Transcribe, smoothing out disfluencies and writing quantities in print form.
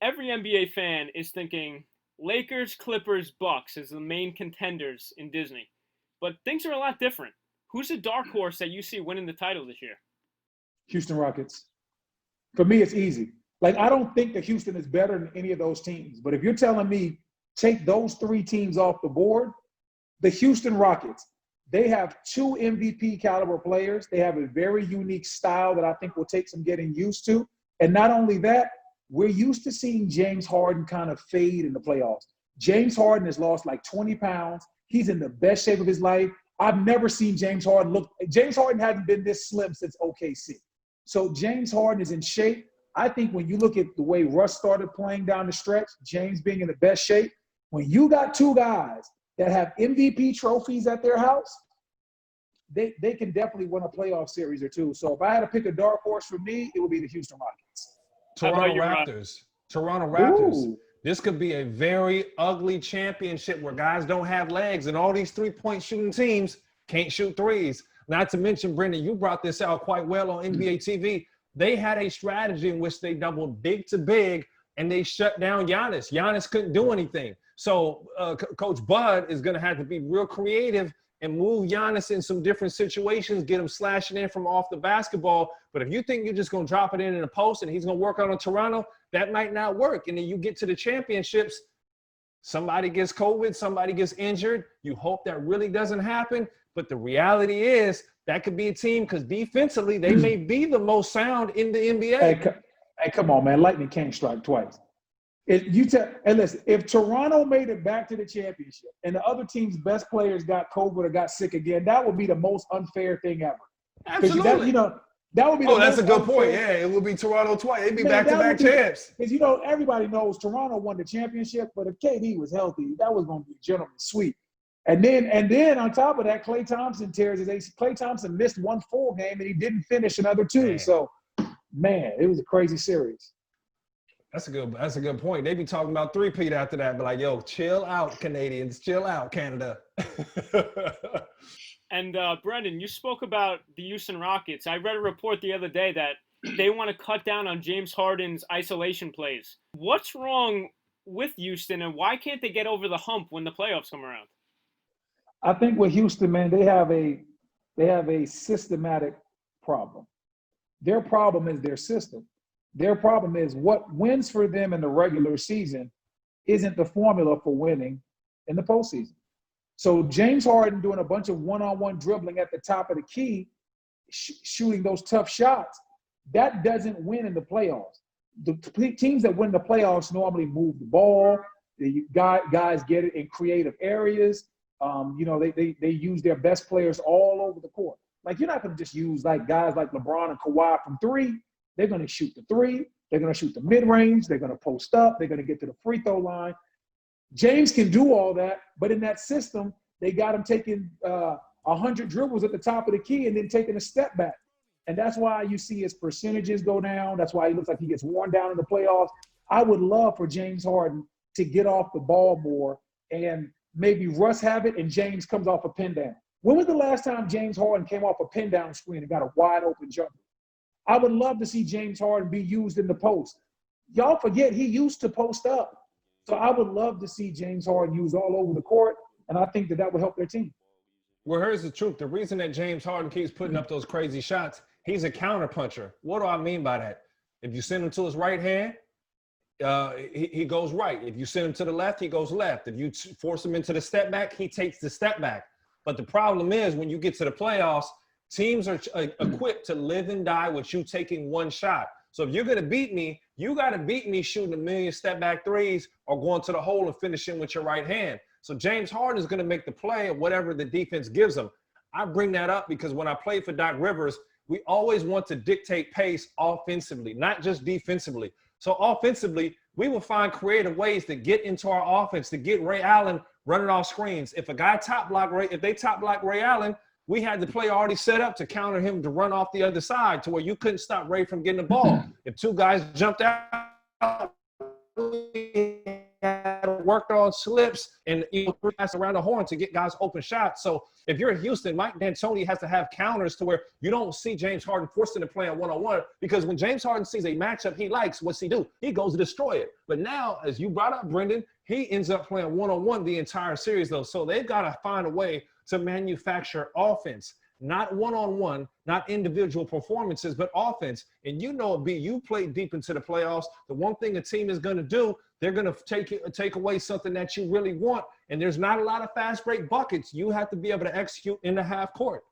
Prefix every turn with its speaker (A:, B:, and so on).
A: every NBA fan is thinking Lakers, Clippers, Bucks as the main contenders in Disney. But things are a lot different. Who's a dark horse that you see winning the title this year?
B: Houston Rockets. For me, it's easy. Like, I don't think that Houston is better than any of those teams. But if you're telling me take those three teams off the board, the Houston Rockets, they have two MVP caliber players. They have a very unique style that I think will take some getting used to. And not only that, we're used to seeing James Harden kind of fade in the playoffs. James Harden has lost like 20 pounds. He's in the best shape of his life. I've never seen James Harden look – James Harden hasn't been this slim since OKC. So James Harden is in shape. I think when you look at the way Russ started playing down the stretch, James being in the best shape, when you got two guys that have MVP trophies at their house, they can definitely win a playoff series or two. So if I had to pick a dark horse for me, it would be the Houston Rockets.
C: Toronto Raptors.
B: Ooh.
C: This could be a very ugly championship where guys don't have legs and all these three-point shooting teams can't shoot threes. Not to mention, Brendan, you brought this out quite well on NBA TV. They had a strategy in which they doubled big to big and they shut down Giannis. Giannis couldn't do anything. So Coach Bud is going to have to be real creative and move Giannis in some different situations, get him slashing in from off the basketball. But if you think you're just going to drop it in a post and he's going to work out on Toronto, that might not work. And then you get to the championships, somebody gets COVID, somebody gets injured. You hope that really doesn't happen. But the reality is that could be a team because defensively, they may be the most sound in the NBA.
B: Hey, come on, man. Lightning can't strike twice. Listen, if Toronto made it back to the championship and the other team's best players got COVID or got sick again, that would be the most unfair thing ever.
C: Absolutely.
B: That would be
C: that's a good point. Yeah, it would be Toronto twice. They'd be back-to-back champs.
B: Because, everybody knows Toronto won the championship, but if KD was healthy, that was going to be a gentleman's sweep. And then on top of that, Klay Thompson tears his ACL. Klay Thompson missed one full game, and he didn't finish another two.
C: Man.
B: So, man, it was a crazy series.
C: That's a good point. They be talking about three-peat after that, but like, yo, chill out, Canadians. Chill out, Canada.
A: And Brendan, you spoke about the Houston Rockets. I read a report the other day that they want to cut down on James Harden's isolation plays. What's wrong with Houston, and why can't they get over the hump when the playoffs come around?
B: I think with Houston, man, they have a systematic problem. Their problem is their system. Their problem is what wins for them in the regular season isn't the formula for winning in the postseason. So James Harden doing a bunch of one-on-one dribbling at the top of the key, shooting those tough shots, that doesn't win in the playoffs. The teams that win the playoffs normally move the ball. The guys get it in creative areas. They use their best players all over the court. Like, you're not going to just use like guys like LeBron and Kawhi from three. They're going to shoot the three. They're going to shoot the mid-range. They're going to post up. They're going to get to the free throw line. James can do all that, but in that system, they got him taking 100 dribbles at the top of the key and then taking a step back. And that's why you see his percentages go down. That's why he looks like he gets worn down in the playoffs. I would love for James Harden to get off the ball more and maybe Russ have it and James comes off a pin down. When was the last time James Harden came off a pin down screen and got a wide open jumper? I would love to see James Harden be used in the post. Y'all forget he used to post up. So I would love to see James Harden used all over the court, and I think that would help their team.
C: Well, here's the truth. The reason that James Harden keeps putting up those crazy shots, he's a counter puncher. What do I mean by that? If you send him to his right hand, he goes right. If you send him to the left, he goes left. If you force him into the step back, he takes the step back. But the problem is when you get to the playoffs, teams are equipped to live and die with you taking one shot. So if you're going to beat me, you got to beat me shooting a million step-back threes or going to the hole and finishing with your right hand. So James Harden is going to make the play of whatever the defense gives him. I bring that up because when I played for Doc Rivers, we always want to dictate pace offensively, not just defensively. So offensively, we will find creative ways to get into our offense, to get Ray Allen running off screens. If they top block Ray Allen, we had the play already set up to counter him to run off the other side to where you couldn't stop Ray from getting the ball. If two guys jumped out, we had a worked on slips and pass around the horn to get guys open shots. So if you're in Houston, Mike D'Antoni has to have counters to where you don't see James Harden forced into playing one-on-one, because when James Harden sees a matchup he likes, what's he do? He goes to destroy it. But now, as you brought up, Brendan, he ends up playing one-on-one the entire series, though. So they've got to find a way to manufacture offense. Not one-on-one, not individual performances, but offense. And you know, B, you played deep into the playoffs. The one thing a team is going to do, they're going to take away something that you really want. And there's not a lot of fast break buckets. You have to be able to execute in the half court.